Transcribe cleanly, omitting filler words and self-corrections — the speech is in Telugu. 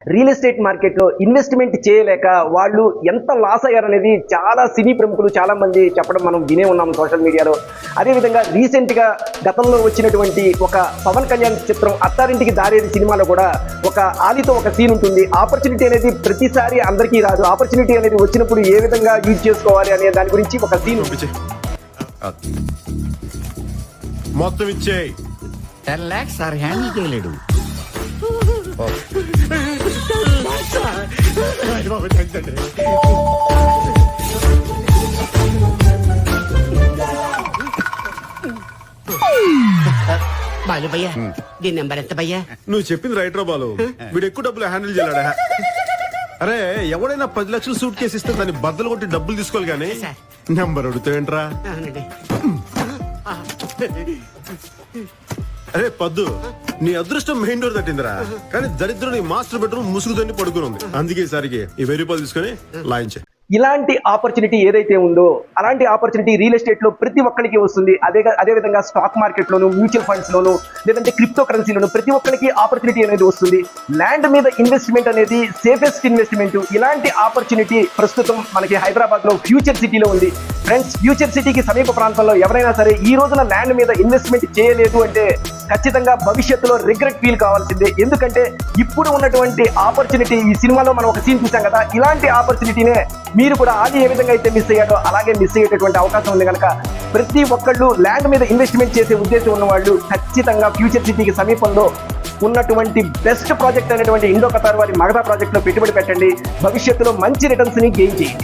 రియల్ ఎస్టేట్ మార్కెట్లో ఇన్వెస్ట్మెంట్ చేయలేక వాళ్ళు ఎంత లాస్ అయ్యారనేది చాలా సినీ ప్రముఖులు చాలా మంది చెప్పడం మనం వినే ఉన్నాం సోషల్ మీడియాలో. అదేవిధంగా రీసెంట్గా గతంలో వచ్చినటువంటి ఒక పవన్ కళ్యాణ్ చిత్రం అత్తారింటికి దారేది సినిమాలో కూడా ఒక ఆలితో ఒక సీన్ ఉంటుంది. ఆపర్చునిటీ అనేది ప్రతిసారి అందరికీ రాదు. ఆపర్చునిటీ అనేది వచ్చినప్పుడు ఏ విధంగా యూజ్ చేసుకోవాలి అనే దాని గురించి ఒక సీన్ మొత్తం ఇచ్చే 10 lakhs సార్ హ్యాండిల్ చేయలేడు. బాలు భయ్యా దీని నెంబర్ ఎంత భయ్యా? నువ్వు చెప్పింది రైట్ రా బాలు. వీడు ఎక్కువ డబ్బులు హ్యాండిల్ చేయలేడా? అరే ఎవడైనా 10 లక్షలు సూట్ కేసు ఇస్తే దాన్ని బద్దలు కొట్టి డబ్బులు తీసుకోవాలి కానీ సార్. నెంబర్ అడుగుతావేంట్రా? అవునండి. అరే పద్దు, నీ అదృష్టం మెయిన్ డోర్ తట్టిందిరా, కానీ దరిద్రం నీ మాస్టర్ బెడ్రూమ్ ముసుగుదని పడుకుని ఉంది. అందుకే ఈసారికి ఈ 1000 రూపాయలు తీసుకొని లాయించే. ఇలాంటి ఆపర్చునిటీ ఏదైతే ఉందో అలాంటి ఆపర్చునిటీ రియల్ ఎస్టేట్లో ప్రతి ఒక్కరికి వస్తుంది. అదేవిధంగా స్టాక్ మార్కెట్లోను, మ్యూచువల్ ఫండ్స్లోను, లేదంటే క్రిప్టో కరెన్సీలోను ప్రతి ఒక్కరికి ఆపర్చునిటీ అనేది వస్తుంది. ల్యాండ్ మీద ఇన్వెస్ట్మెంట్ అనేది సేఫెస్ట్ ఇన్వెస్ట్మెంట్. ఇలాంటి ఆపర్చునిటీ ప్రస్తుతం మనకి హైదరాబాద్లో ఫ్యూచర్ సిటీలో ఉంది. ఫ్రెండ్స్, ఫ్యూచర్ సిటీకి సమీప ప్రాంతంలో ఎవరైనా సరే ఈ రోజున ల్యాండ్ మీద ఇన్వెస్ట్మెంట్ చేయలేదు అంటే ఖచ్చితంగా భవిష్యత్తులో రిగ్రెట్ ఫీల్ కావాల్సిందే. ఎందుకంటే ఇప్పుడు ఉన్నటువంటి ఆపర్చునిటీ, ఈ సినిమాలో మనం ఒక సీన్ చూసాం కదా, ఇలాంటి ఆపర్చునిటీనే మీరు కూడా ఆది ఏ విధంగా అయితే మిస్ అయ్యాడో అలాగే మిస్ అయ్యేటటువంటి అవకాశం ఉంది. కనుక ప్రతి ఒక్కళ్ళు ల్యాండ్ మీద ఇన్వెస్ట్మెంట్ చేసే ఉద్దేశం ఉన్న వాళ్ళు ఖచ్చితంగా ఫ్యూచర్ సిటీకి సమీపంలో ఉన్నటువంటి బెస్ట్ ప్రాజెక్ట్ అయినటువంటి ఇండో కతార్ వారి మగధా ప్రాజెక్ట్ లో పెట్టుబడి పెట్టండి. భవిష్యత్తులో మంచి రిటర్న్స్ ని గెయిన్ చేయండి.